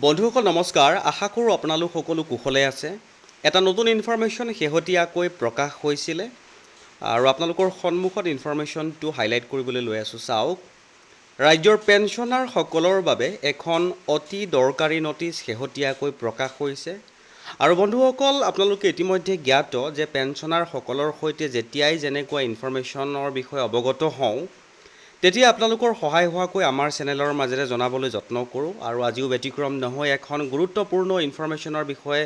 বন্ধুসকল নমস্কাৰ, আশা কৰোঁ আপোনালোক সকলো কুশলে আছে। এটা নতুন ইনফৰমেশ্যন শেহতীয়াকৈ প্ৰকাশ হৈছিলে আৰু আপোনালোকৰ সন্মুখত ইনফৰমেশ্যনটো হাইলাইট কৰিবলৈ লৈ আছোঁ। চাওক, ৰাজ্যৰ পেঞ্চনাৰসকলৰ বাবে এখন অতি দৰকাৰী নটিচ শেহতীয়াকৈ প্ৰকাশ হৈছে। আৰু বন্ধুসকল, আপোনালোকে ইতিমধ্যে জ্ঞাত যে পেঞ্চনাৰসকলৰ সৈতে যেতিয়াই যেনেকুৱা ইনফৰমেশ্যনৰ বিষয়ে অৱগত হওঁ, তেতিয়া আপোনালোকৰ সহায় হোৱাকৈ আমাৰ চেনেলৰ মাজেৰে জনাবলৈ যত্ন কৰোঁ। আৰু আজিও ব্যতিক্ৰম নহয়, এখন গুৰুত্বপূৰ্ণ ইনফৰমেশ্যনৰ বিষয়ে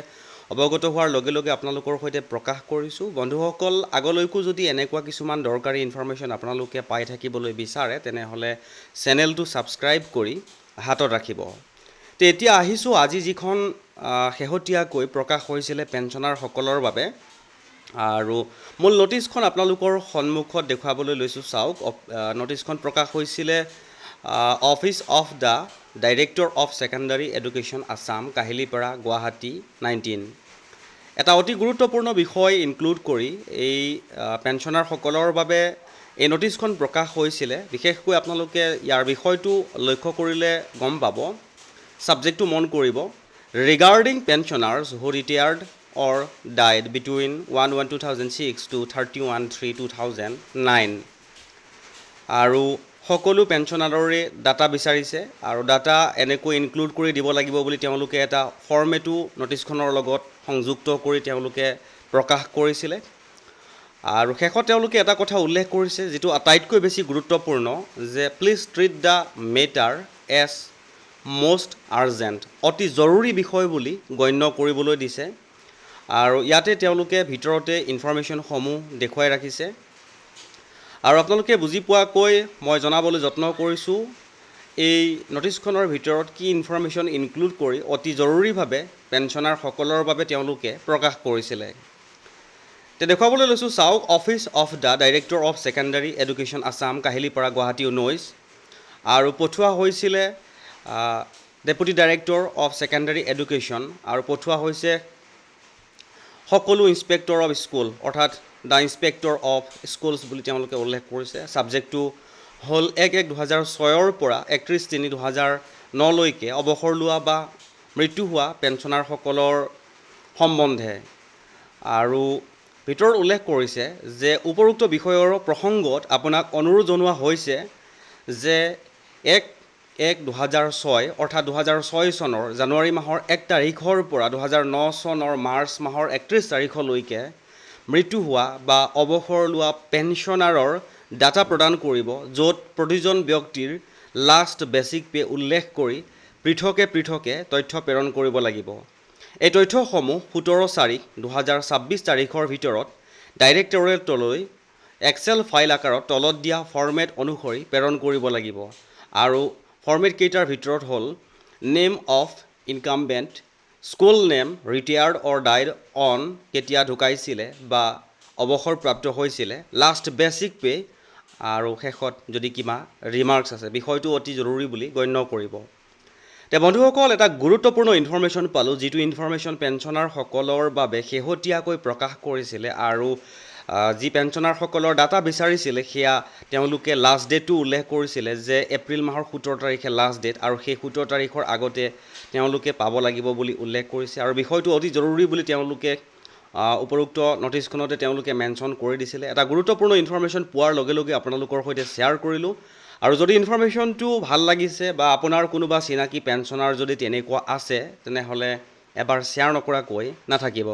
অৱগত হোৱাৰ লগে লগে আপোনালোকৰ সৈতে প্ৰকাশ কৰিছোঁ। বন্ধুসকল, আগলৈকো যদি এনেকুৱা কিছুমান দৰকাৰী ইনফৰমেশ্যন আপোনালোকে পাই থাকিবলৈ বিচাৰে, তেনেহ'লে চেনেলটো ছাবস্ক্ৰাইব কৰি হাতত ৰাখিব। তো এতিয়া আহিছোঁ আজি যিখন শেহতীয়াকৈ প্ৰকাশ হৈছিলে পেঞ্চনাৰসকলৰ বাবে, আৰু মূল নটিচখন আপোনালোকৰ সন্মুখত দেখুৱাবলৈ লৈছোঁ। চাওক, নটিচখন প্ৰকাশ হৈছিলে office of the director of secondary education Assam, Kahilipara, Guwahati 19। এটা অতি গুৰুত্বপূৰ্ণ বিষয় ইনক্লুড কৰি এই পেঞ্চনাৰসকলৰ বাবে এই নটিচখন প্ৰকাশ হৈছিলে। বিশেষকৈ আপোনালোকে ইয়াৰ বিষয়টো লক্ষ্য কৰিলে গম পাব। ছাবজেক্টটো মন কৰিব, regarding pensioners who retired or died between 1/1/2006 to 31/3/2009। আৰু সকলো পেঞ্চনাৰৰে ডাটা বিচাৰিছে আৰু ডাটা এনেকৈ ইনক্লুড কৰি দিব লাগিব বুলি তেওঁলোকে এটা ফৰ্মেটো নটিচখনৰ লগত সংযুক্ত কৰি তেওঁলোকে প্ৰকাশ কৰিছিলে। আৰু শেষত তেওঁলোকে এটা কথা উল্লেখ কৰিছে যিটো আটাইতকৈ বেছি গুৰুত্বপূৰ্ণ, যে please treat the matter as most urgent, অতি জৰুৰী বিষয় বুলি গণ্য কৰিবলৈ দিছে। আৰু ইয়াতে তেওঁলোকে ভিতৰতে ইনফৰমেশ্যনসমূহ দেখুৱাই ৰাখিছে। আৰু আপোনালোকে বুজি পোৱাকৈ মই জনাবলৈ যত্ন কৰিছোঁ এই নটিচখনৰ ভিতৰত কি ইনফৰমেশ্যন ইনক্লুড কৰি অতি জৰুৰীভাৱে পেঞ্চনাৰসকলৰ বাবে তেওঁলোকে প্ৰকাশ কৰিছিলে। তে দেখুৱাবলৈ লৈছোঁ। চাওক, office of the director of secondary education Assam, Kahilipara, Guwahati 19। আৰু পঠোৱা হৈছিলে deputy director of secondary education, আৰু পঠোৱা হৈছে সকলো ইনস্পেক্টৰ অফ স্কুল, অৰ্থাৎ দ্য ইনস্পেক্টৰ অফ স্কুলছ বুলি তেওঁলোকে উল্লেখ কৰিছে। ছাবজেক্টটো হ'ল 1/1/2006 পৰা 31/3/2009লৈকে অৱসৰ লোৱা বা মৃত্যু হোৱা পেঞ্চনাৰসকলৰ সম্বন্ধে। আৰু ভিতৰত উল্লেখ কৰিছে যে উপৰোক্ত বিষয়ৰ প্ৰসংগত আপোনাক অনুৰোধ জনোৱা হৈছে যে 1/1/2006 অৰ্থাৎ 2006 চনৰ জানুৱাৰী মাহৰ 1 তাৰিখৰ পৰা 2009 চনৰ মাৰ্চ মাহৰ 31 তাৰিখলৈকে মৃত্যু হোৱা বা অৱসৰ লোৱা পেঞ্চনাৰৰ ডাটা প্ৰদান কৰিব, য'ত প্ৰতিজন ব্যক্তিৰ লাষ্ট বেচিক পে উল্লেখ কৰি পৃথকে পৃথকে তথ্য প্ৰেৰণ কৰিব লাগিব। এই তথ্যসমূহ 17/4/2026 তাৰিখৰ ভিতৰত ডাইৰেক্টৰেটলৈ এক্সেল ফাইল আকাৰত তলত দিয়া ফৰ্মেট অনুসৰি প্ৰেৰণ কৰিব লাগিব। আৰু ফৰ্মেটকেইটাৰ ভিতৰত হ'ল name of incumbent, school name, retired or died on, কেতিয়া ঢুকাইছিলে বা অৱসৰপ্ৰাপ্ত হৈছিলে, লাষ্ট বেচিক পে, আৰু শেষত যদি কিবা ৰিমাৰ্কছ আছে। বিষয়টো অতি জৰুৰী বুলি গণ্য কৰিব। তে বন্ধুসকল, এটা গুৰুত্বপূৰ্ণ ইনফৰমেশ্যন পালোঁ, যিটো ইনফৰমেশ্যন পেঞ্চনাৰসকলৰ বাবে শেহতীয়াকৈ প্ৰকাশ কৰিছিলে। আৰু যি পেঞ্চনাৰসকলৰ ডাটা বিচাৰিছিলে সেয়া তেওঁলোকে লাষ্ট ডেটটো উল্লেখ কৰিছিলে যে এপ্ৰিল মাহৰ 17 তাৰিখে লাষ্ট ডেট, আৰু সেই 17 তাৰিখৰ আগতে তেওঁলোকে পাব লাগিব বুলি উল্লেখ কৰিছে। আৰু বিষয়টো অতি জৰুৰী বুলি তেওঁলোকে উপৰোক্ত নটিচখনতে তেওঁলোকে মেনশ্যন কৰি দিছিলে। এটা গুৰুত্বপূৰ্ণ ইনফৰমেশ্যন পোৱাৰ লগে লগে আপোনালোকৰ সৈতে শ্বেয়াৰ কৰিলোঁ। আৰু যদি ইনফৰমেশ্যনটো ভাল লাগিছে বা আপোনাৰ কোনোবা চিনাকি পেঞ্চনাৰ যদি তেনেকুৱা আছে, তেনেহ'লে এবাৰ শ্বেয়াৰ নকৰাকৈ নাথাকিব।